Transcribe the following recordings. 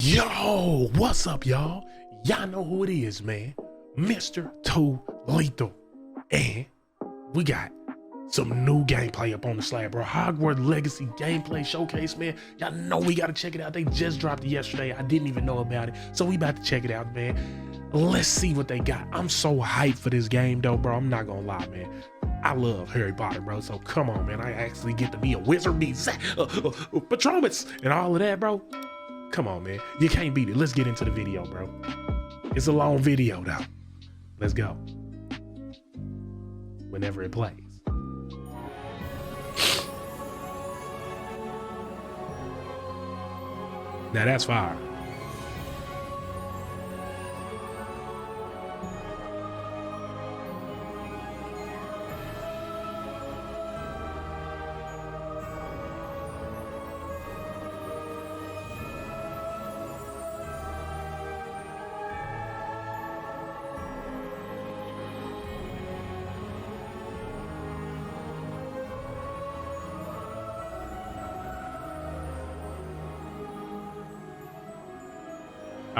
Yo, what's up, y'all? Y'all know who it is, man. Mr. Too Lethal. And we got some new gameplay up on the slab, bro. Hogwarts Legacy gameplay showcase, man. Y'all know we gotta check it out. They just dropped it yesterday. I didn't even know about it. So we about to check it out, man. Let's see what they got. I'm so hyped for this game, though, bro. I'm not gonna lie, man. I love Harry Potter, bro. So come on, man. I actually get to be a wizard, be Patronus, and all of that, bro. Come on, man. You can't beat it. Let's get into the video, bro. It's a long video, though. Let's go. Whenever it plays. Now that's fire.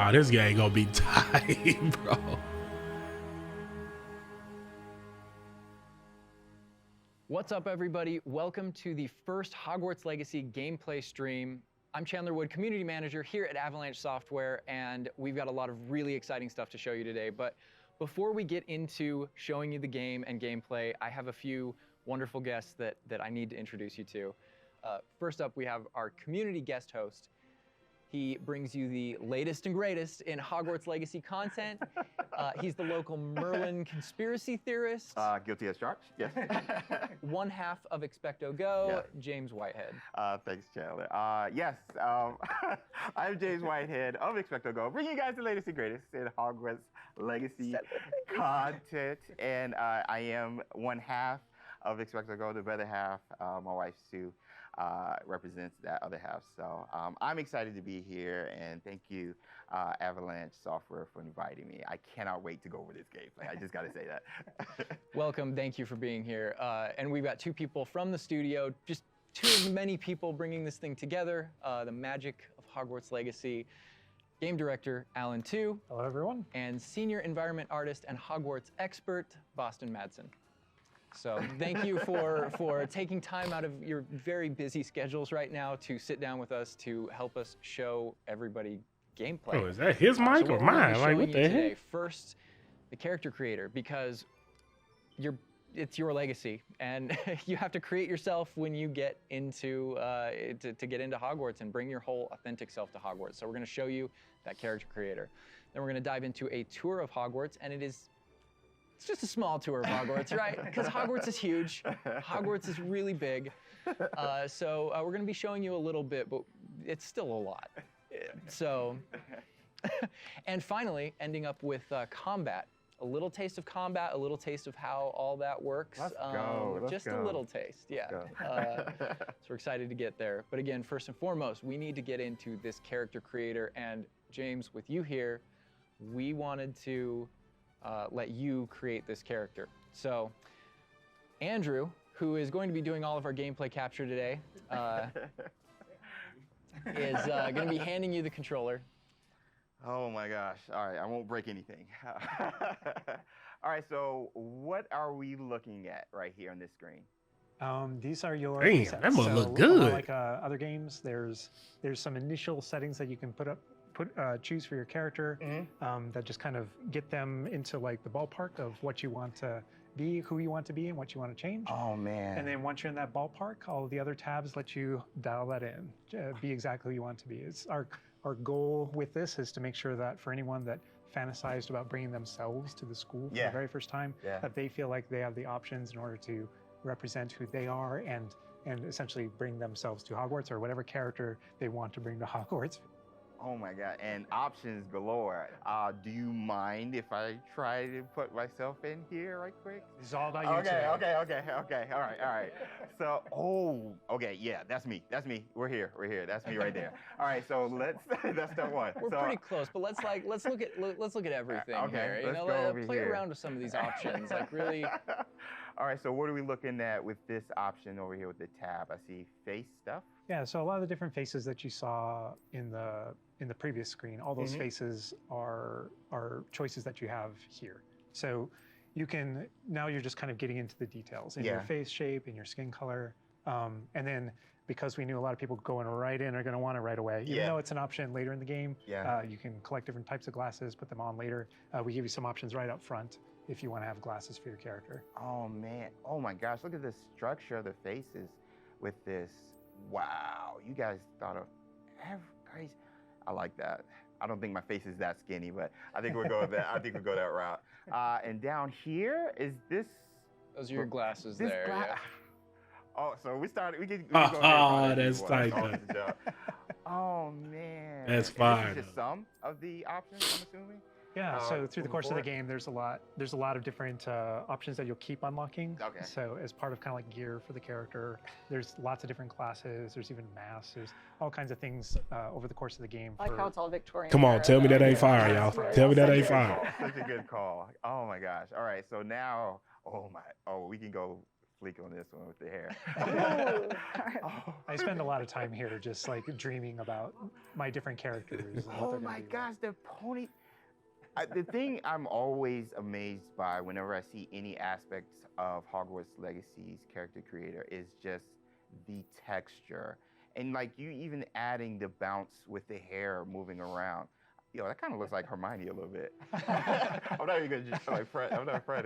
Oh, this game gonna be tight, bro. What's up, everybody? Welcome to the first Hogwarts Legacy gameplay stream. I'm Chandler Wood, Community Manager here at Avalanche Software, and we've got a lot of really exciting stuff to show you today. But before we get into showing you the game and gameplay, I have a few wonderful guests that I need to introduce you to. First up, we have our community guest host. He brings you the latest and greatest in Hogwarts Legacy content. He's the local Merlin conspiracy theorist. Guilty as charged, yes. One half of Expecto Go, Yeah. James Whitehead. Thanks, Chandler. Yes, I'm James Whitehead of Expecto Go, bringing you guys the latest and greatest in Hogwarts Legacy content. And I am one half of Expecto Go, the other half, my wife Sue, represents that other half. So I'm excited to be here, and thank you, Avalanche Software, for inviting me. I cannot wait to go over this gameplay. I just got to say that. Welcome, thank you for being here. And we've got two people from the studio, just two of the many people bringing this thing together, the magic of Hogwarts Legacy. Game director, Alan Tu. Hello, everyone. And senior environment artist and Hogwarts expert, Boston Madsen. So thank you for taking time out of your very busy schedules right now to sit down with us to help us show everybody gameplay. Oh, is that his mic or mine? Like, what the heck? First, the character creator, because it's your legacy, and you have to create yourself when you get into to get into Hogwarts and bring your whole authentic self to Hogwarts. So we're going to show you that character creator. Then we're going to dive into a tour of Hogwarts, and it's just a small tour of Hogwarts, right? Because Hogwarts is huge. Hogwarts is really big. So we're going to be showing you a little bit, but it's still a lot. So, and finally, ending up with combat. A little taste of combat, a little taste of how all that works. Let's go. Just a little taste, yeah. So we're excited to get there. But again, first and foremost, we need to get into this character creator. And James, with you here, we wanted to let you create this character. So Andrew, who is going to be doing all of our gameplay capture today, is going to be handing you the controller. Oh my gosh. All right, I won't break anything. All right, so what are we looking at right here on this screen? These are your Damn, presets. that must look So, good. Like other games, there's some initial settings that you can choose for your character that just kind of get them into like the ballpark of what you want to be, who you want to be, and what you want to change. Oh man. And then once you're in that ballpark, all the other tabs let you dial that in, be exactly who you want to be. It's our goal with this is to make sure that for anyone that fantasized about bringing themselves to the school for the very first time, that they feel like they have the options in order to represent who they are and essentially bring themselves to Hogwarts or whatever character they want to bring to Hogwarts. Oh my God, and options galore. Do you mind if I try to put myself in here right quick? This is all about you Okay, today. okay, all right. So, okay, yeah, that's me, we're here, that's me right there. All right, so that's step one. We're pretty close, but let's look at everything Okay, here. let's go over Play here. around with some of these options, like really. All right, so what are we looking at with this option over here with the tab? I see face stuff. Yeah, so a lot of the different faces that you saw in the previous screen, all those faces are choices that you have here. So you can, now you're just kind of getting into the details in your face shape, in your skin color. And then because we knew a lot of people going right in are going to want it right away, even though it's an option later in the game, you can collect different types of glasses, put them on later. We give you some options right up front if you want to have glasses for your character. Oh man, oh my gosh, look at the structure of the faces with this. Wow, you guys thought of every. I like that. I don't think my face is that skinny, but I think we'll go that. I think we'll go that route. And down here is this. Those are your glasses there. Yeah. Oh, so we started. We can. Oh, that's tight. Oh man, That's and fire. This is just some of the options, I'm assuming. Yeah, so through the course of the game, there's a lot of different options that you'll keep unlocking. Okay. So as part of kind of like gear for the character, there's lots of different classes. There's even masks. There's all kinds of things over the course of the game. I like how it's all Victorian. Come on, tell me that ain't fire, y'all. Tell me that ain't fire. Such a good call. Oh my gosh. All right, so now, we can go fleek on this one with the hair. I spend a lot of time here just like dreaming about my different characters. And what they're gonna my be like. gosh, the pony. The thing I'm always amazed by whenever I see any aspects of Hogwarts Legacy's character creator is just the texture. And like you even adding the bounce with the hair moving around. Yo, that kind of looks like Hermione a little bit. I'm not even gonna just like I'm not afraid.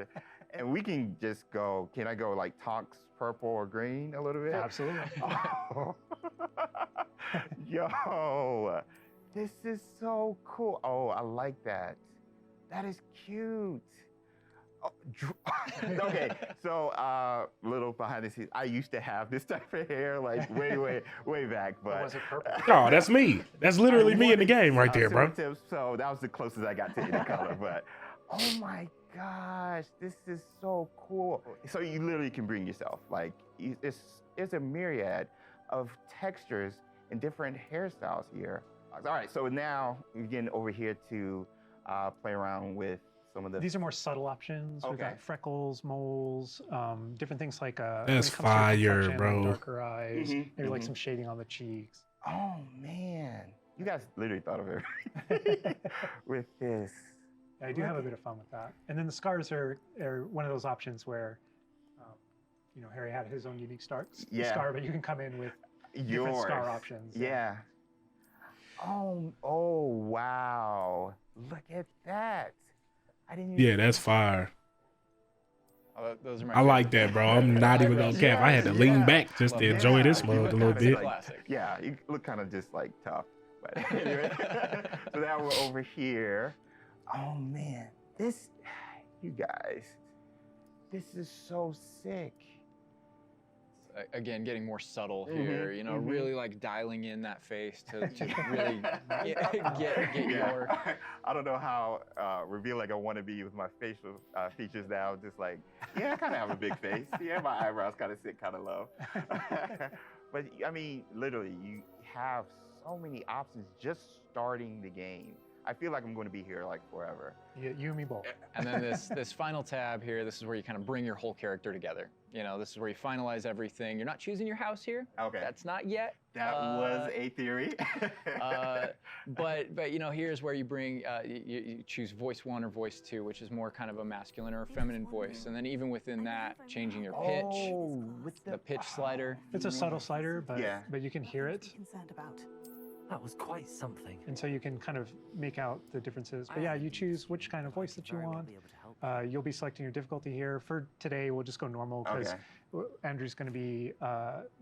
And we can just go, can I go like Tonks purple or green a little bit? Absolutely. Oh. Yo, this is so cool. Oh, I like that. That is cute. Oh, okay, so little behind the scenes. I used to have this type of hair like way back, but Was it purple? Oh, that's me. That's literally me in the game right there, bro. So that was the closest I got to any color, but oh my gosh, this is so cool. So you literally can bring yourself. Like it's a myriad of textures and different hairstyles here. All right, so now we're getting over here to play around with some of the. These are more subtle options. We've got freckles, moles, different things like when That's it comes to your fire, complexion, bro. like darker eyes, maybe like some shading on the cheeks. Oh man, you guys literally thought of everything with this. Yeah, I do have a bit of fun with that. And then the scars are one of those options where, Harry had his own unique scar, but you can come in with different scar options. Yeah. Oh wow! Look at that. I didn't. Yeah, that's fire. Oh, those are my I like that, bro. I'm not even gonna cap. I had to lean back just to enjoy this mode a little bit. Classic. Yeah, you look kind of just like tough. But anyway, so now we're over here. Oh man, you guys, this is so sick. Again, getting more subtle here, really like dialing in that face to really get your. I don't know how revealing I want to be with my facial features now. Just like, I kind of have a big face. Yeah, my eyebrows kind of sit kind of low. But I mean, literally, you have so many options just starting the game. I feel like I'm going to be here like forever. Yeah, you and me both. And then this final tab here, this is where you kind of bring your whole character together. This is where you finalize everything. You're not choosing your house here. Okay. That's not yet. That was a theory. But here's where you bring you choose voice 1 or voice 2, which is more kind of a masculine or a feminine voice. And then even within that, changing your pitch, with the pitch slider. It's a subtle slider, but you can hear it. Concerned about. That was quite something. And so you can kind of make out the differences. But yeah, you choose which kind of voice that you want. You'll be selecting your difficulty here. For today, we'll just go normal because Andrew's going to be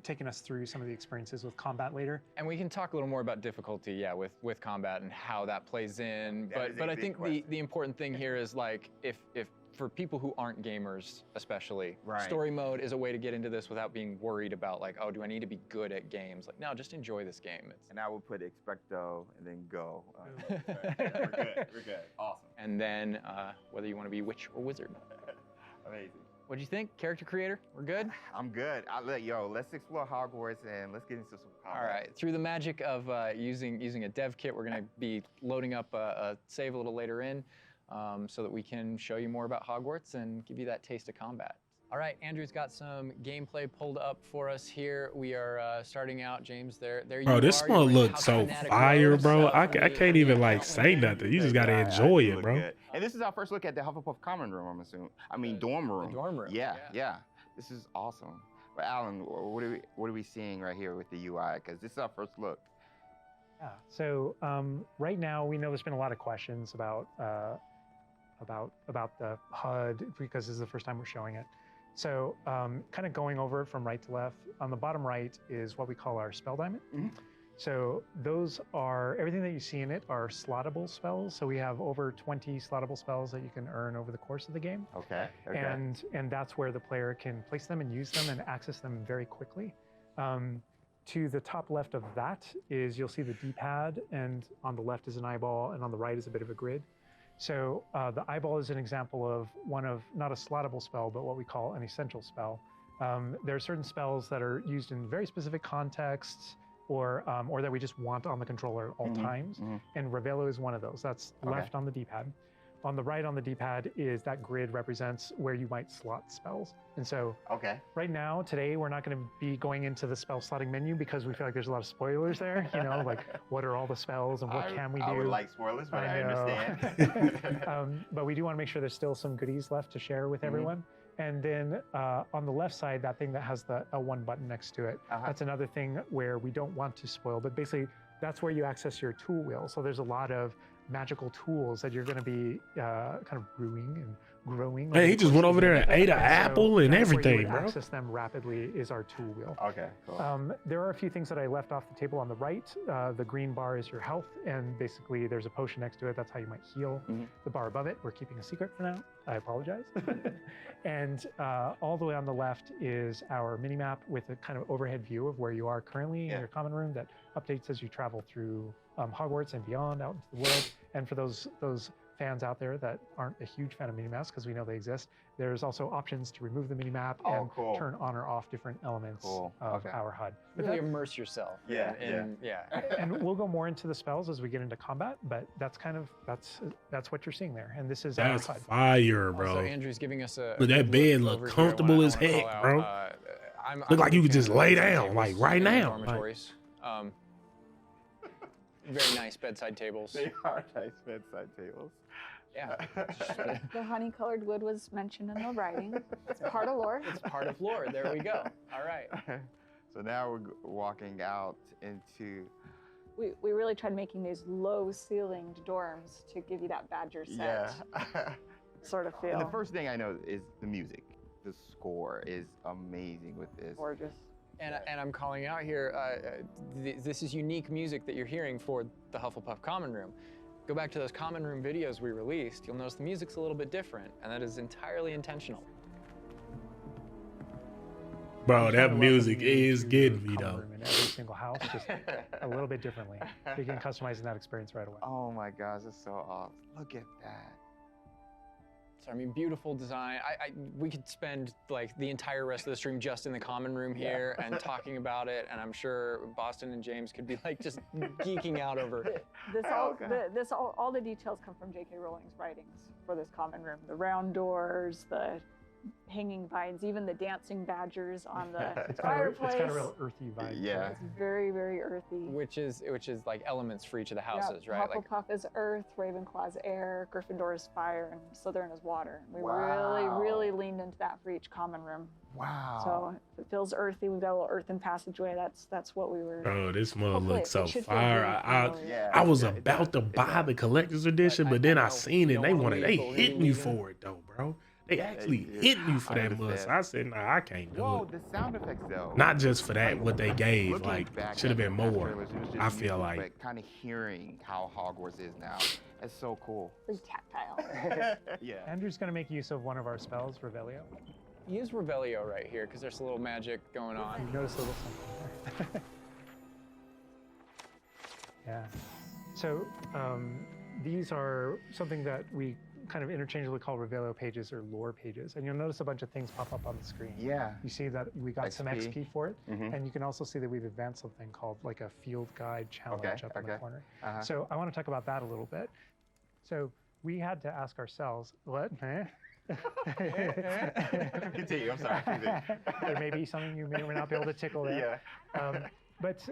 taking us through some of the experiences with combat later. And we can talk a little more about difficulty, with combat and how that plays in. But I think the important thing here is like if for people who aren't gamers, especially, story mode is a way to get into this without being worried about like, oh, do I need to be good at games? Like, no, just enjoy this game. And I will put expecto and then go. We're good. Awesome. And then whether you want to be witch or wizard. Amazing. What do you think, character creator? We're good? I'm good. Let's explore Hogwarts and let's get into some combat. All right. Through the magic of using a dev kit, we're going to be loading up a save a little later in. So that we can show you more about Hogwarts and give you that taste of combat. All right, Andrew's got some gameplay pulled up for us here. We are starting out, James. There you Bro, are. this You're one in looks House so Fanatic fire, Road, bro. so I for the- can't for the even like account say holder. nothing. You just gotta I enjoy do it, look bro. good. And this is our first look at the Hufflepuff common room, I'm assuming. I mean, dorm room. The dorm room. Yeah. This is awesome. But Alan, what are we seeing right here with the UI? Because this is our first look. Yeah. So right now we know there's been a lot of questions about the HUD because this is the first time we're showing it. So kind of going over it from right to left. On the bottom right is what we call our spell diamond. Mhm. So those are everything that you see in it are slottable spells. So we have over 20 slottable spells that you can earn over the course of the game. Okay. And that's where the player can place them and use them and access them very quickly. To the top left of that is you'll see the D-pad, and on the left is an eyeball, and on the right is a bit of a grid. So the eyeball is an example of one of not a slottable spell, but what we call an essential spell. There are certain spells that are used in very specific contexts, or that we just want on the controller at all times. And Revelio is one of those. That's left on the D-pad. On the right on the D-pad is that grid represents where you might slot spells. And so right now, today, we're not going to be going into the spell slotting menu because we feel like there's a lot of spoilers there. You know, like what are all the spells and what can we do? I would like spoilers, but I know. understand. But we do want to make sure there's still some goodies left to share with everyone. And then on the left side, that thing that has the L1 button next to it, that's another thing where we don't want to spoil, but basically that's where you access your tool wheel. So there's a lot of magical tools that you're going to be kind of brewing and growing. Man, he just went over there and ate an apple and that's where everything, you would bro. access them rapidly is our tool wheel. Okay, cool. There are a few things that I left off the table on the right. The green bar is your health, and basically there's a potion next to it. That's how you might heal. The bar above it, we're keeping a secret for now. I apologize. And all the way on the left is our mini map with a kind of overhead view of where you are currently in your common room that updates as you travel through Hogwarts and beyond out into the world. And for those fans out there that aren't a huge fan of minimaps, because we know they exist, there's also options to remove the minimap and turn on or off different elements of our HUD. But Really immerse yourself. Yeah. and we'll go more into the spells as we get into combat, but that's kind of that's what you're seeing there. And this is That's our HUD. fire, bro. Also, Andrew's giving us a Look, that good bed look look over here. comfortable I as wanna heck, call out, bro. I'm Look like a you big could just fan of lay bedside down, tables like, right in now. dormitories. Very nice bedside tables. They are nice bedside tables. Yeah. The honey-colored wood was mentioned in the writing. It's part of lore. It's part of lore. There we go. All right. So now we're walking out into. We really tried making these low-ceilinged dorms to give you that Badger set sort of feel. And the first thing I know is the music. The score is amazing with this. Gorgeous. And I'm calling out here, this is unique music that you're hearing for the Hufflepuff Common Room. Go back to those Common Room videos we released, you'll notice the music's a little bit different, and that is entirely intentional. Bro, I'm that trying to music welcome you is to getting the me, common though. room in every single house, just a little bit differently. So you can customize that experience right away. Oh my gosh, that's so awesome. Look at that. So I mean, beautiful design. We could spend like the entire rest of the stream just in the Common Room here and talking about it, and I'm sure Boston and James could be like just geeking out over it. All the details come from J.K. Rowling's writings for this common room. The round doors, the hanging vines, even the dancing badgers on the fireplace. It's got a real earthy vibe. Yeah. It's very, very earthy. Which is like elements for each of the houses, right? Like Hufflepuff is earth, Ravenclaw's air, Gryffindor is fire, and Slytherin is water. We Wow. really leaned into that for each common room. Wow. So if it feels earthy, we've got a little earthen passageway. That's what we were. Bro, this mother Hopefully looks so it should feel fire. really familiar. I was about to buy the collector's edition, but then I seen it. And they hitting you for it though, bro. They actually hitting you for that must. I said, nah, I can't do Whoa, it. the sound effects though. Not just for that, what they gave. Looking Like, back should have at been the past more. trailers, it was just I feel music, like. but kind of hearing how Hogwarts is now. That's so cool. Very tactile. Yeah. Andrew's going to make use of one of our spells, Revelio. use Revelio right here because there's a little magic going on. You notice a little something there. Yeah. So these are something that we kind of interchangeably call Revelio pages or lore pages. And you'll notice a bunch of things pop up on the screen. Yeah. You see that we got some XP. XP for it. Mhm. And you can also see that we've advanced something called like a field guide challenge up in the corner. Uh-huh. So I want to talk about that a little bit. So we had to ask ourselves, what? Continue. I'm sorry. Continue. There may be something you may or may not be able to tickle there. Yeah. But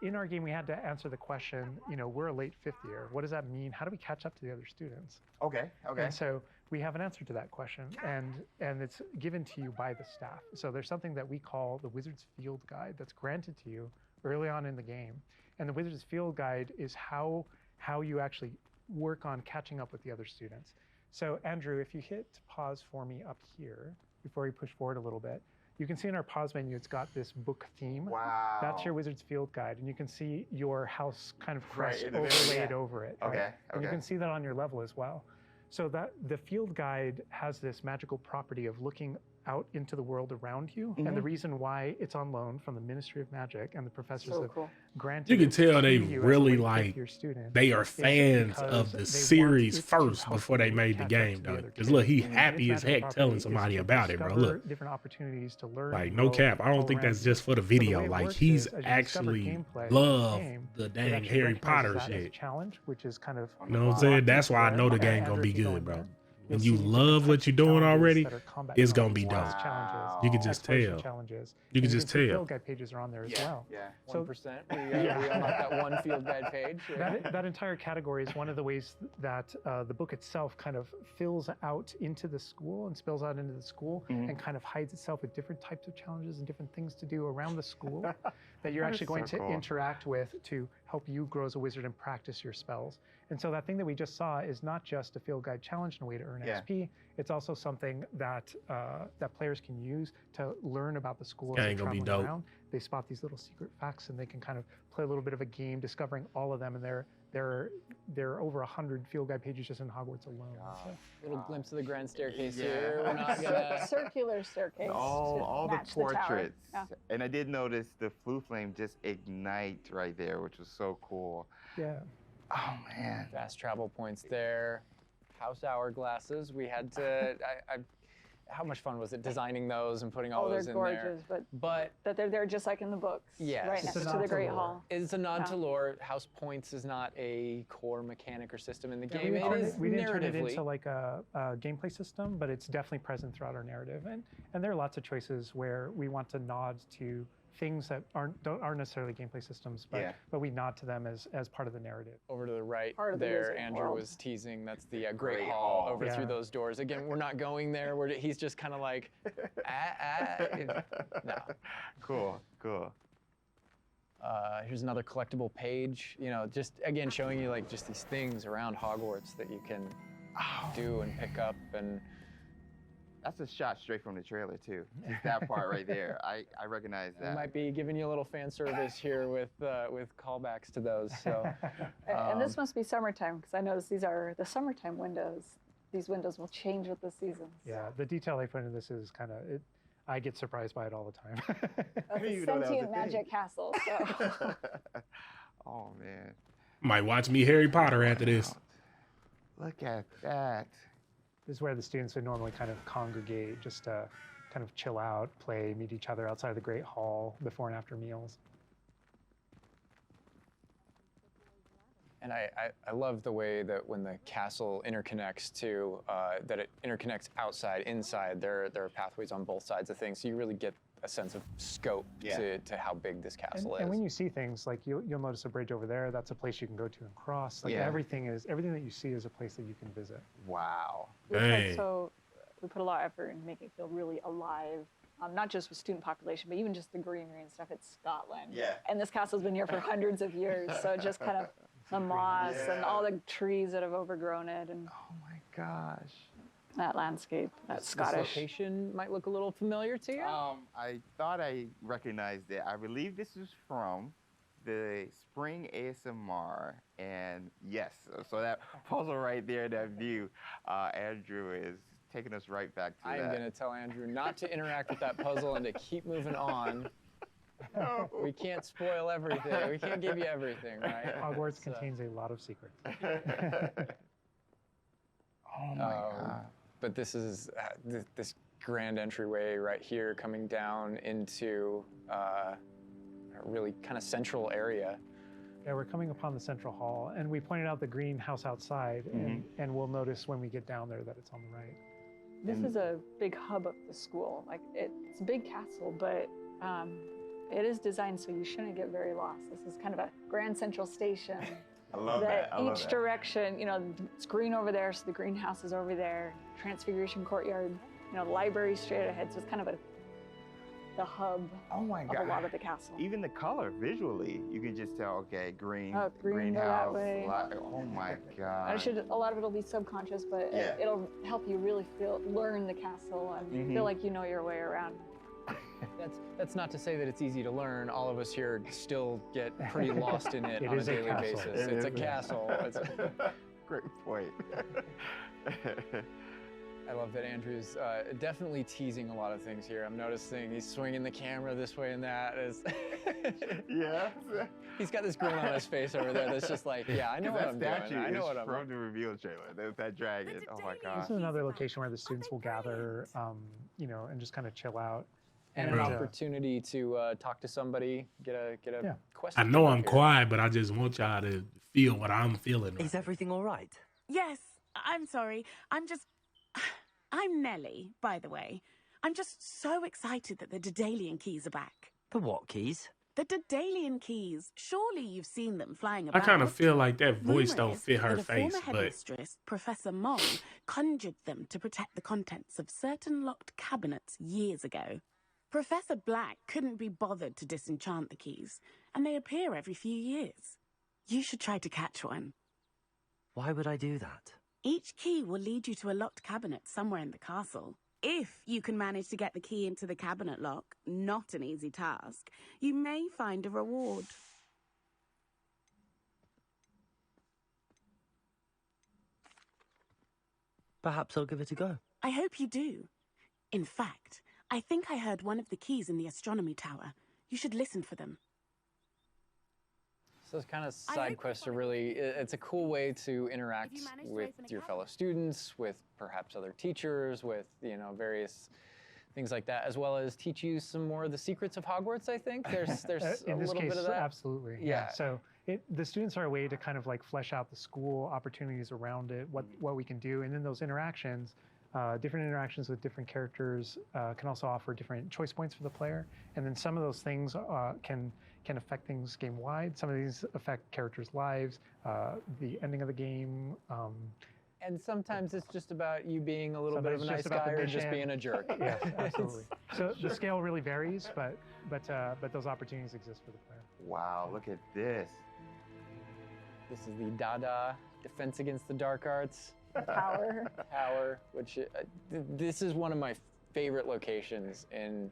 in our game, we had to answer the question, we're a late fifth year. What does that mean? How do we catch up to the other students? Okay. Okay. And so we have an answer to that question, and it's given to you by the staff. So there's something that we call the Wizard's Field Guide that's granted to you early on in the game. And the Wizard's Field Guide is how you actually work on catching up with the other students. So Andrew, if you hit pause for me up here, before we push forward a little bit, you can see in our pause menu, it's got this book theme. Wow. That's your Wizard's Field Guide, and you can see your house kind of crest Right, overlaid yeah. over it. Okay, right? And you okay. can see that on your level as well. So that the field guide has this magical property of looking out into the world around you, and the reason why it's on loan from the Ministry of Magic and the professors So have cool. granted You can it tell to they you as a really late like fifth-year student they are is fans because of they the want series it to first help before they you made the catch up game, to the though. other Because look, kids. he And happy its as magical heck telling property is somebody to about it, bro. discover Look, different opportunities to learn. like and no grow cap. I don't all think around that's you. just for the So the video. way it Like works he's is, as you discover actually gameplay love game, the it dang actually Harry recognizes Potter that as a shit. challenge, which is kind of You know what I'm saying? That's why I know the game gonna be good, bro. When you love what you're doing already, it's gonna be dope. Challenges, You can just exploration tell. challenges. You can And just see tell. Field guide pages are on there as well. Yeah. So 1%. We unlocked that one field guide page. that entire category is one of the ways that the book itself kind of fills out into the school and spills out into the school and kind of hides itself with different types of challenges and different things to do around the school that you're That is actually going so to cool. interact with to help you grow as a wizard and practice your spells. And so that thing that we just saw is not just a field guide challenge and a way to earn Yeah. XP. It's also something that that players can use to learn about the school as This they're game gonna be traveling dope. around. They spot these little secret facts and they can kind of play a little bit of a game discovering all of them. And there are over 100 field guide pages just in Hogwarts alone. So. Little glimpse of the grand staircase Yeah. here. We're not gonna. Circular staircase. All the match the tower. portraits. Yeah. And I did notice the flue flame just ignite right there, which was so cool. Yeah. Oh man. Fast travel points there. House hourglasses. We had to. How much fun was it designing those and putting all Oh, they're those in gorgeous, there? but But that they're there just like in the books. Yes. Right It's next a to nod the to Great lore. Hall. it's a nod Yeah. to lore. House points is not a core mechanic or system in the Yeah, game. It is we didn't turn it narratively. into like a gameplay system, but it's definitely present throughout our narrative. And there are lots of choices where we want to nod to things that aren't necessarily gameplay systems, but Yeah. but we nod to them as part of the narrative. Over to the right Part of the there, Wizarding Andrew World. was teasing. That's the Great Great Hall Hall. over Yeah. through those doors. Again, we're not going there. He's just kind of like, no. Cool. Cool. Here's another collectible page. Just again showing you like just these things around Hogwarts that you can do and pick up and. That's a shot straight from the trailer too. Just that part right there. I recognize We that. might be giving you a little fan service here with callbacks to those. So And this must be summertime because I noticed these are the summertime windows. These windows will change with the seasons. Yeah, the detail they put into this is kind of it. I get surprised by it all the time. That's didn't a even know that was a sentient thing. magic castle. So. Oh man. Might watch me Harry Potter after this. Look at that. This is where the students would normally kind of congregate, just to kind of chill out, play, meet each other outside of the Great Hall before and after meals. And I love the way that when the castle interconnects to, that it interconnects outside, inside. There are pathways on both sides of things, so you really get a sense of scope Yeah. to how big this castle is. And when you see things, like you'll notice a bridge over there, that's a place you can go to and cross. Like Yeah. everything that you see is a place that you can visit. Wow. We Dang. put a lot of effort in making it feel really alive, not just with student population, but even just the greenery and stuff. It's Scotland. Yeah. And this castle's been here for hundreds of years, so just kind of the moss and all the trees that have overgrown it and Oh my gosh. that landscape, that This Scottish. location might look a little familiar to you. I thought I recognized it. I believe this is from the Spring ASMR, and yes, so that puzzle right there, that view, Andrew is taking us right back to I am that. going to tell Andrew not to interact with that puzzle and to keep moving on. We can't spoil everything. We can't give you everything, right? Hogwarts So- contains a lot of secrets. Oh my god. But this is this grand entryway right here coming down into a really kind of central area. Yeah, we're coming upon the central hall, and we pointed out the greenhouse outside, and we'll notice when we get down there that it's on the right. This is a big hub of the school. Like it's a big castle, but it is designed so you shouldn't get very lost. This is kind of a grand central station. I love that. I love Each that. direction, it's green over there, so the greenhouse is over there. Transfiguration Courtyard, the library straight ahead. So it's kind of the hub Oh my of God. a lot of the castle. Even the color, visually, you can just tell, okay, green, Oh, green, go that greenhouse. way. Oh my God. A lot of it'll be subconscious, but Yeah. it'll help you really learn the castle and feel like you know your way around. That's not to say that it's easy to learn. All of us here still get pretty lost in it It on a is a daily castle. basis. It It's a is. castle. Great point. I love that Andrew's definitely teasing a lot of things here. I'm noticing he's swinging the camera this way and that. Yes. He's got this grin on his face over there that's just like, yeah, I know what That I'm statue doing. I know is what I'm from the reveal trailer. There's that dragon. Oh my This God. is another location where the students will gather, and just kind of chill out. And an Bro. opportunity to talk to somebody, get a Yeah. question. I know I'm here. quiet, but I just want y'all to feel what I'm feeling. Right Is everything all right? Yes, I'm sorry. I'm Nellie, by the way. I'm just so excited that the Daedalian keys are back. The what keys? The Daedalian keys. Surely you've seen them flying I about. kind of feel like that voice Rumour don't is fit her that a face, former but headmistress, Professor Mole, conjured them to protect the contents of certain locked cabinets years ago. Professor Black couldn't be bothered to disenchant the keys, and they appear every few years. You should try to catch one. Why would I do that? Each key will lead you to a locked cabinet somewhere in the castle. If you can manage to get the key into the cabinet lock, not an easy task, you may find a reward. Perhaps I'll give it a go. I hope you do. In fact, I think I heard one of the keys in the astronomy tower. You should listen for them. So those kind of I side hope quests are you really, it's a cool way to interact If you manage to with open a your cabinet. fellow students, with perhaps other teachers, with, various things like that, as well as teach you some more of the secrets of Hogwarts, I think. There's a In this little case, bit of that. absolutely. Yeah. So the students are a way to kind of like flesh out the school opportunities around it, what we can do, and then those interactions, different interactions with different characters can also offer different choice points for the player, and then some of those things can affect things game wide. Some of these affect characters' lives, the ending of the game. And sometimes it's just about you being a little bit of a Sometimes nice just about guy the or just mission. being a jerk. Yes, absolutely. So the scale really varies, but those opportunities exist for the player. Wow, look at this. This is the Dada Defense Against the Dark Arts Power. which this is one of my favorite locations in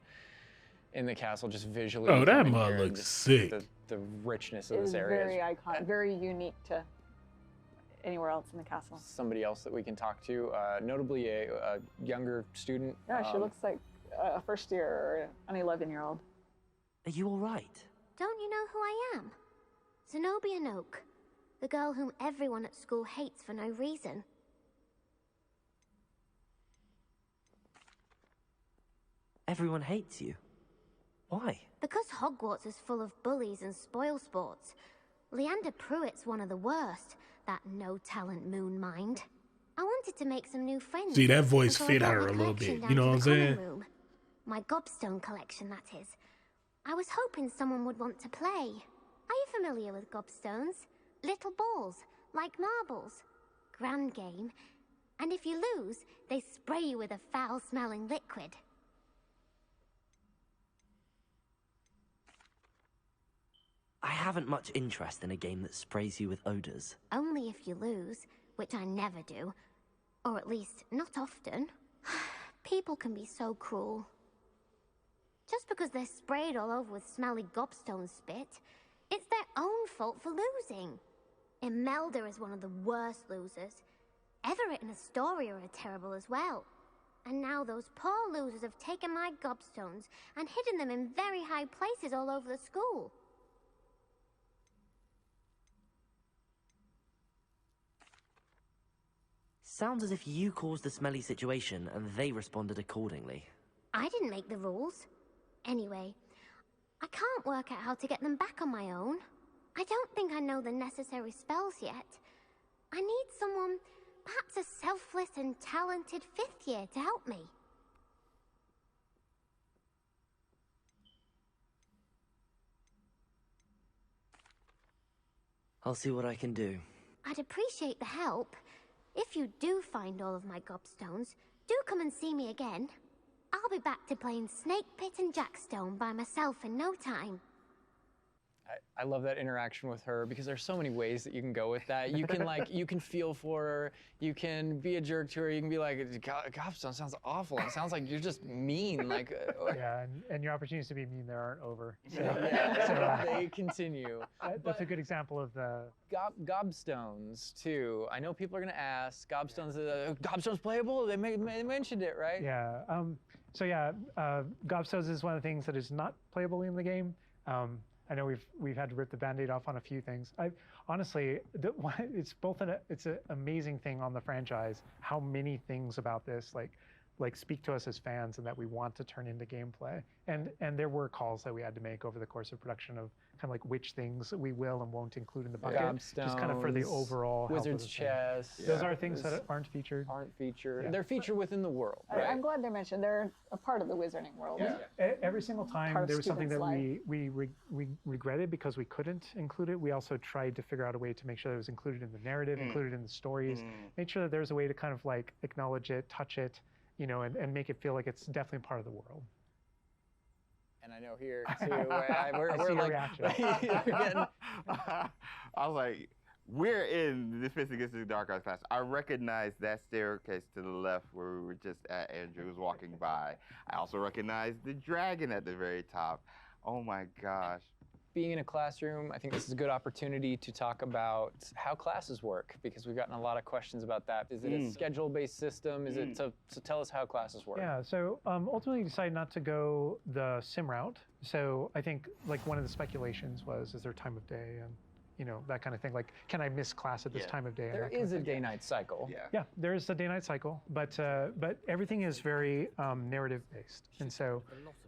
the castle, just visually. Bro, that coming mug here and looks just sick. The richness It of is this area. very iconic, very unique to anywhere else in the castle. Somebody else that we can talk to, notably a younger student. Yeah, she looks like a first year or an 11-year-old. Are you all right? Don't you know who I am? Zenobia Noak, the girl whom everyone at school hates for no reason. Everyone hates you. Why? Because Hogwarts is full of bullies and spoil sports. Leander Pruitt's one of the worst, that no-talent moon mind. I wanted to make some new friends. See, that voice so I fit brought her my a little collection bit. down You know to what I'm the common saying? room. My gobstone collection, that is. I was hoping someone would want to play. Are you familiar with gobstones? Little balls, like marbles. Grand game. And if you lose, they spray you with a foul-smelling liquid. I haven't much interest in a game that sprays you with odors. Only if you lose, which I never do. Or at least, not often. People can be so cruel. Just because they're sprayed all over with smelly gobstone spit, it's their own fault for losing. Imelda is one of the worst losers. Everett and Astoria are terrible as well. And now those poor losers have taken my gobstones and hidden them in very high places all over the school. Sounds as if you caused the smelly situation and they responded accordingly. I didn't make the rules. Anyway, I can't work out how to get them back on my own. I don't think I know the necessary spells yet. I need someone Pat's a selfless and talented 5th year to help me. I'll see what I can do. I'd appreciate the help. If you do find all of my gobstones, do come and see me again. I'll be back to playing Snake Pit and Jackstone by myself in no time. I love that interaction with her because there's so many ways that you can go with that. You can you can feel for her. You can be a jerk to her. You can be like, Gobstone sounds awful. It sounds like you're just mean. Yeah, and your opportunities to be mean there aren't over. So, they continue. That's a good example of the Gobstones too. I know people are gonna ask. Gobstones playable? They mentioned it, right? Yeah. Gobstones is one of the things that is not playable in the game. I know we've had to rip the Band-Aid off on a few things. Honestly, it's an amazing thing on the franchise how many things about this like speak to us as fans and that we want to turn into gameplay. And there were calls that we had to make over the course of production of kind of like which things we will and won't include in the bucket, just kind of for the overall Wizard's Chest. Those are things that aren't featured. Yeah. They're featured within the world. Right? I'm glad they mentioned they're a part of the wizarding world. Yeah. Every single time there was something that we regretted because we couldn't include it, we also tried to figure out a way to make sure that it was included in the narrative, included in the stories, make sure that there's a way to kind of like acknowledge it, touch it, and make it feel like it's definitely part of the world. And I know here too, we're see like, reaction. I was like, we're in the Fist Against the Dark Arts class. I recognize that staircase to the left where we were just at. Andrew was walking by. I also recognize the dragon at the very top. Oh my gosh. Being in a classroom, I think this is a good opportunity to talk about how classes work, because we've gotten a lot of questions about that. Is it a schedule-based system? Is it so tell us how classes work? Yeah, so ultimately we decided not to go the sim route. So I think like one of the speculations was, is there time of day and that kind of thing. Like, can I miss class at this time of day? There is a day-night cycle. Yeah, there is a day-night cycle, but everything is very narrative-based, and so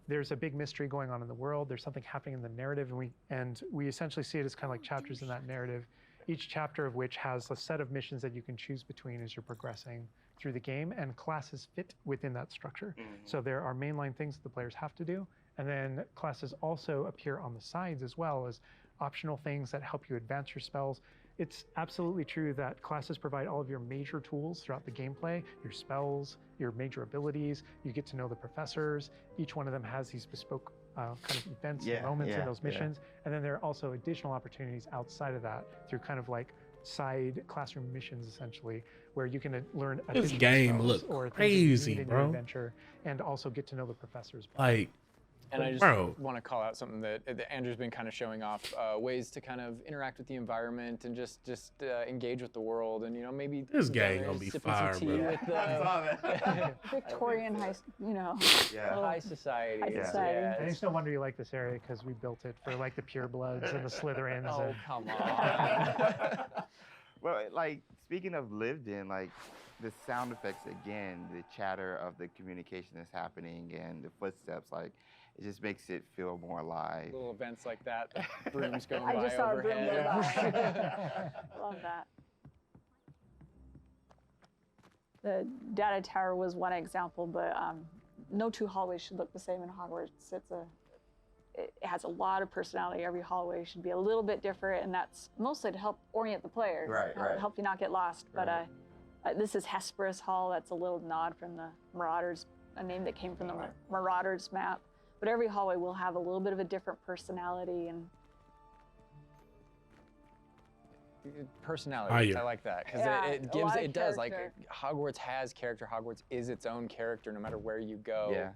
there's a big mystery going on in the world. There's something happening in the narrative, and we essentially see it as kind of like chapters in that narrative, each chapter of which has a set of missions that you can choose between as you're progressing through the game, and classes fit within that structure. So there are mainline things that the players have to do, and then classes also appear on the sides as well as optional things that help you advance your spells. It's absolutely true that classes provide all of your major tools throughout the gameplay, your spells, your major abilities. You get to know the professors. Each one of them has these bespoke kind of events and moments in those missions. And then there are also additional opportunities outside of that through kind of like side classroom missions, essentially, where you can learn this game look crazy, bro. Your adventure, and also get to know the professors. Like, and I just want to call out something that Andrew's been kind of showing off, ways to kind of interact with the environment and just engage with the world, and maybe this game gonna be fire, bro. Victorian high society. High society. I just no wonder you like this area because we built it for like the purebloods and the Slytherins. Oh, come on. Well, like speaking of lived in, like the sound effects again, the chatter of the communication that's happening and the footsteps, like it just makes it feel more alive. Little events like that, brooms going I by just saw overhead. a broom go by. Love that. The data tower was one example, but no two hallways should look the same in Hogwarts. It has a lot of personality. Every hallway should be a little bit different, and that's mostly to help orient the player, help you not get lost. But this is Hesperus Hall. That's a little nod from the Marauders, a name that came from the Marauders map. But every hallway will have a little bit of a different personality and personality. I like that because it does like Hogwarts has character. Hogwarts is its own character no matter where you go. Yeah.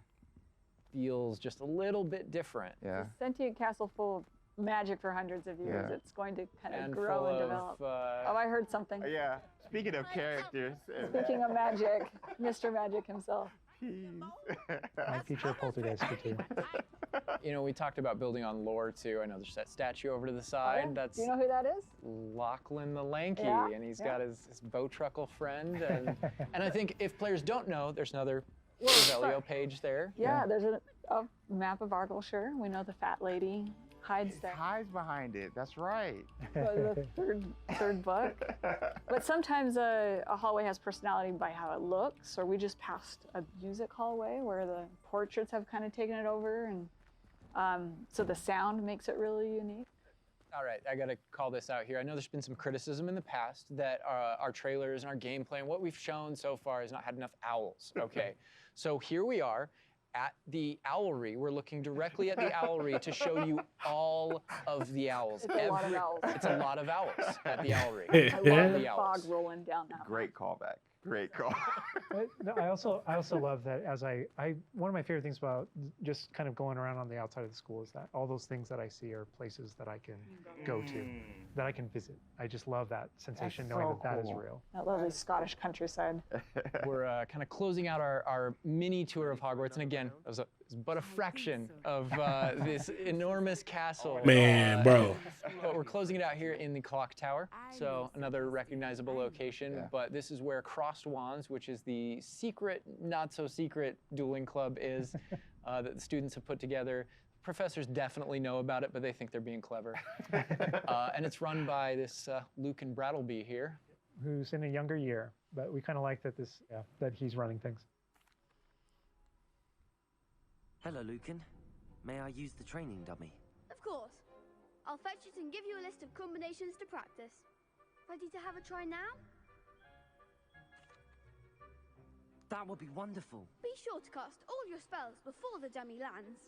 Feels just a little bit different. Yeah. It's a sentient castle full of magic for hundreds of years. Yeah. It's going to kind of grow and develop. Oh, I heard something. Yeah. Speaking of characters. Speaking of magic, Mr. Magic himself. Might feature a poltergeist too. We talked about building on lore too. I know there's that statue over to the side. Oh, yeah? That's Do you know who that is? Lachlan the Lanky, and he's got his Bowtruckle friend. And I think if players don't know, there's another Revelio page there. Yeah, there's a map of Argyllshire. We know the fat lady. hides It there. hides behind it. That's right. The third book. But sometimes a hallway has personality by how it looks, or we just passed a music hallway where the portraits have kind of taken it over, and so the sound makes it really unique. All right, I gotta call this out here. I know there's been some criticism in the past that our trailers and our gameplay and what we've shown so far has not had enough owls. Okay, so here we are at the owlery. We're looking directly at the owlery to show you all of the owls. It's a lot of owls. It's a lot of owls at the owlery. I love the The owls. fog rolling down that. Great callback. Great call. But no, I also love that as I one of my favorite things about just kind of going around on the outside of the school is that all those things that I see are places that I can go to, that I can visit. I just love that sensation, knowing so that that is cool. real. That lovely Scottish countryside. We're kind of closing out our mini tour of Hogwarts, and again, it was but a fraction of this enormous castle. Man, bro. But we're closing it out here in the clock tower, so another recognizable location. Yeah. But this is where Crossed Wands, which is the secret, not so secret dueling club, is that the students have put together. Professors definitely know about it, but they think they're being clever. And it's run by this Lucan Brattleby here. Who's in a younger year, but we kind of like that that he's running things. Hello, Lucan. May I use the training dummy? Of course. I'll fetch it and give you a list of combinations to practice. Ready to have a try now? That would be wonderful. Be sure to cast all your spells before the dummy lands.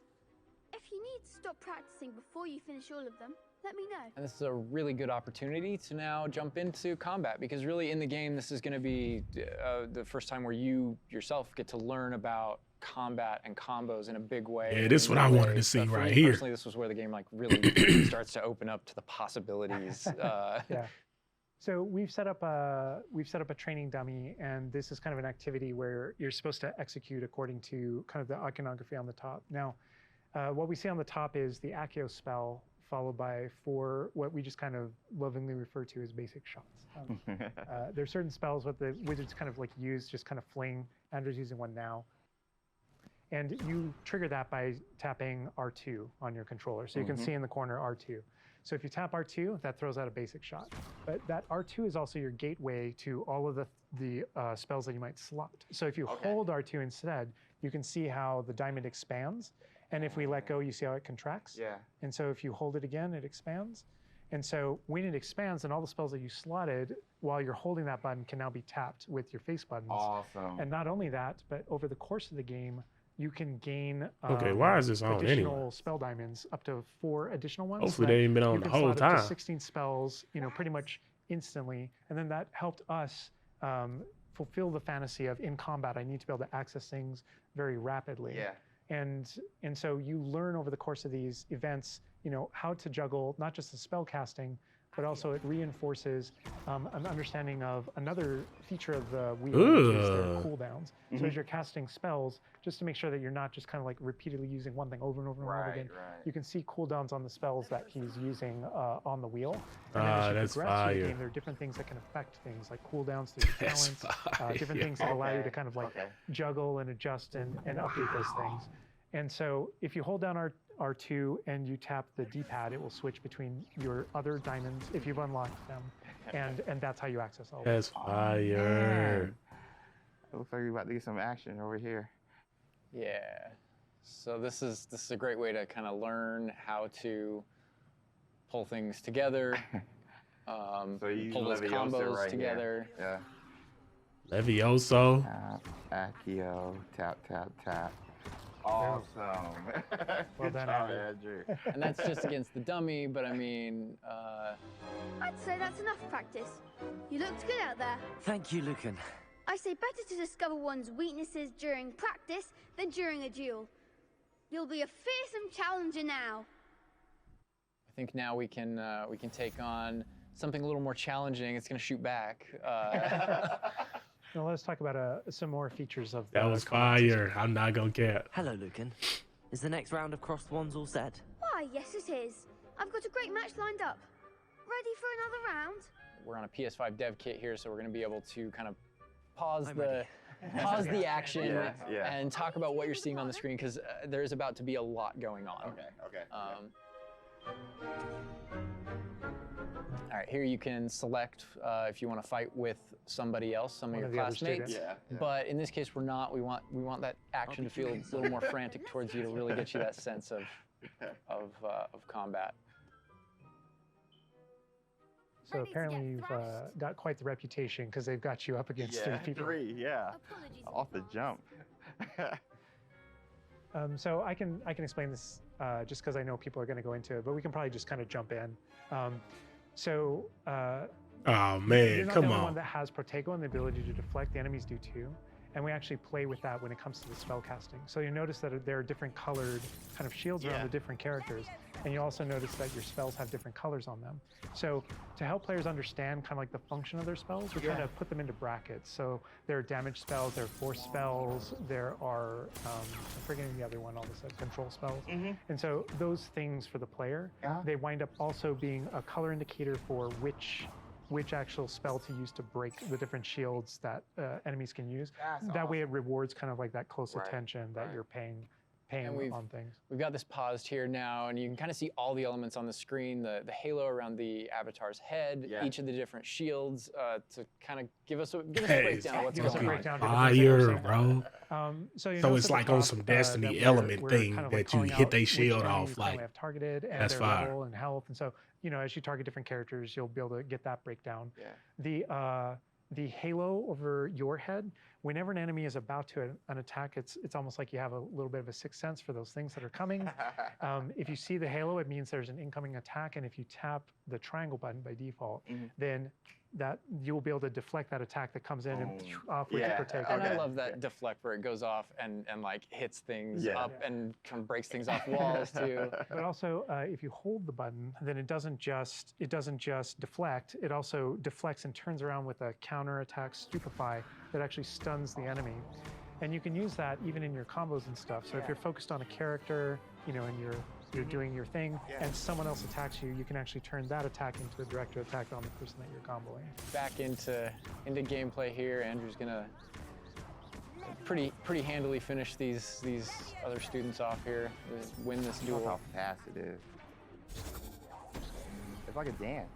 If you need to stop practicing before you finish all of them, let me know. And this is a really good opportunity to now jump into combat, because really in the game, this is going to be the first time where you yourself get to learn about combat and combos in a big way. Yeah, this is what I wanted to see But for right me here. Personally, this was where the game like really starts to open up to the possibilities. Yeah. So we've set up a training dummy, and this is kind of an activity where you're supposed to execute according to kind of the iconography on the top. Now, what we see on the top is the Accio spell, followed by 4 what we just kind of lovingly refer to as basic shots. There's certain spells what the wizards kind of like use, just kind of fling. Andrew's using one now. And you trigger that by tapping R2 on your controller. So you can see in the corner R2. So if you tap R2, that throws out a basic shot. But that R2 is also your gateway to all of the spells that you might slot. So if you hold R2 instead, you can see how the diamond expands. And if we let go, you see how it contracts. Yeah. And so if you hold it again, it expands. And so when it expands, then all the spells that you slotted while you're holding that button can now be tapped with your face buttons. Awesome. And not only that, but over the course of the game, you can gain Okay, why is this on additional anyway? spell diamonds, up to 4 additional ones. Hopefully that they ain't been on you the can whole slot up to time. 16 spells, pretty much instantly. And then that helped us fulfill the fantasy of in combat, I need to be able to access things very rapidly. Yeah. And so you learn over the course of these events, how to juggle not just the spell casting, but also it reinforces an understanding of another feature of the wheel, which is their cooldowns. So as you're casting spells, just to make sure that you're not just kind of like repeatedly using one thing over and over and over again, you can see cooldowns on the spells that he's using on the wheel. And then as you That's progress through the fire. game, there are different things that can affect things, like cooldowns through your That's talents, different things that allow you to kind of like Okay. juggle and adjust and update those things. And so if you hold down R2 and you tap the D-pad, it will switch between your other diamonds if you've unlocked them, and that's how you access all of them. That's fire. Man. It looks like we're about to get some action over here. Yeah. So this is a great way to kind of learn how to pull things together, So you use pull those Leviosa combos right together. Here. Levioso. Tap, Accio, tap, tap, tap. Awesome. Well Good done, job, Andrew. Andrew. And that's just against the dummy, but I mean, I'd say that's enough practice. You looked good out there. Thank you, Lucan. I say better to discover one's weaknesses during practice than during a duel. You'll be a fearsome challenger now. I think now we can take on something a little more challenging. It's going to shoot back. Now let's talk about some more features of That the was combat system. fire. I'm not gonna cap. Hello, Lucan. Is the next round of Crossed Wands all set? Why, yes it is. I've got a great match lined up. Ready for another round? We're on a PS5 dev kit here, so we're going to be able to kind of pause I'm the ready. the action Yeah. and talk about what you're seeing on the screen, because there is about to be a lot going on. Okay. All right, here you can select if you want to fight with somebody else, some of your of the other classmates. students. Yeah. But in this case, we're not. We want that action to feel a little more frantic towards you to really get you that sense of combat. So Ready to apparently get you've thrashed? got quite the reputation because they've got you up against three people. Yeah. Apologies in Off the advance. jump. So I can explain this just because I know people are going to go into it, but we can probably just kind of jump in. So Oh you're man, not come the only one on. that has Protego and the ability to deflect. The enemies do too. And we actually play with that when it comes to the spell casting. So you notice that there are different colored kind of shields around Yeah. the different characters. And you also notice that your spells have different colors on them. So to help players understand kind of like the function of their spells, we're trying to put them into brackets. So there are damage spells, there are force spells, there are, I'm forgetting the other one, all of a sudden, control spells. And so those things for the player, they wind up also being a color indicator for which actual spell to use to break the different shields that enemies can use. That way it rewards kind of like that close attention that you're paying on things. We've got this paused here now, and you can kind of see all the elements on the screen, the halo around the avatar's head, each of the different shields, to kind of give us a breakdown of what's Give us a going on. breakdown. Fire, bro. So you So notice it's at the like on top, some that Destiny we're element thing kind of that like you calling hit out they which shield enemies off, you currently like, have targeted and that's their fire. level and health. And so, as you target different characters, you'll be able to get that breakdown. The halo over your head, whenever an enemy is about to an attack, it's almost like you have a little bit of a sixth sense for those things that are coming. If you see the halo, it means there's an incoming attack, and if you tap the triangle button by default, then that you'll be able to deflect that attack that comes in and off with the Protego. And I love that deflect where it goes off and like hits things up and kind of breaks things off walls too. But also, if you hold the button, then it doesn't just deflect. It also deflects and turns around with a counter attack stupefy that actually stuns the enemy. And you can use that even in your combos and stuff. So if you're focused on a character, and you're doing your thing, and someone else attacks you, you can actually turn that attack into a direct attack on the person that you're comboing. Back into gameplay here. Andrew's gonna pretty handily finish these other students off here. Win this Look duel. how fast it is. It's like a dance.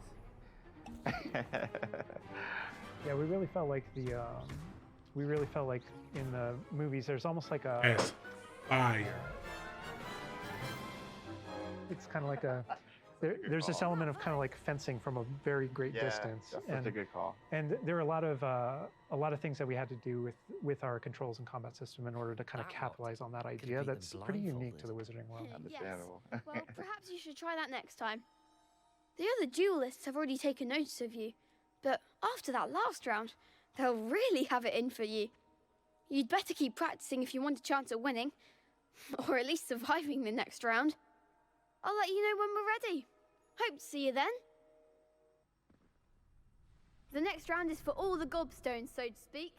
Yeah, we really felt like in the movies, there's almost like a. That's fire. It's kind of like there's this element of kind of like fencing from a very great distance. That's such a good call. And there are a lot of things that we had to do with our controls and combat system in order to kind of capitalize on that idea that's pretty unique to the Wizarding world. Understandable. Well, perhaps you should try that next time. The other duelists have already taken notice of you, but after that last round, they'll really have it in for you. You'd better keep practicing if you want a chance at winning, or at least surviving the next round. I'll let you know when we're ready. Hope to see you then. The next round is for all the gobstones, so to speak.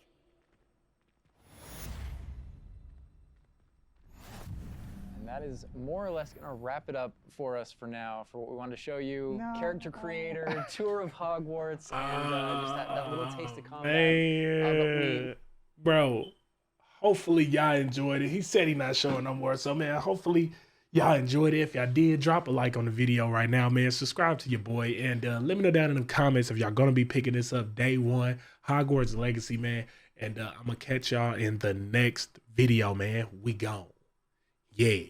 And that is more or less gonna wrap it up for us for now, for what we wanted to show you. Character creator, tour of Hogwarts, and just that little taste of combat. Man, bro, hopefully y'all enjoyed it. He said he not showing no more, so man, hopefully y'all enjoyed it. If y'all did, drop a like on the video right now, man. Subscribe to your boy, and let me know down in the comments if y'all gonna be picking this up day one, Hogwarts Legacy, man. And I'm gonna catch y'all in the next video, man. We gone. Yeah.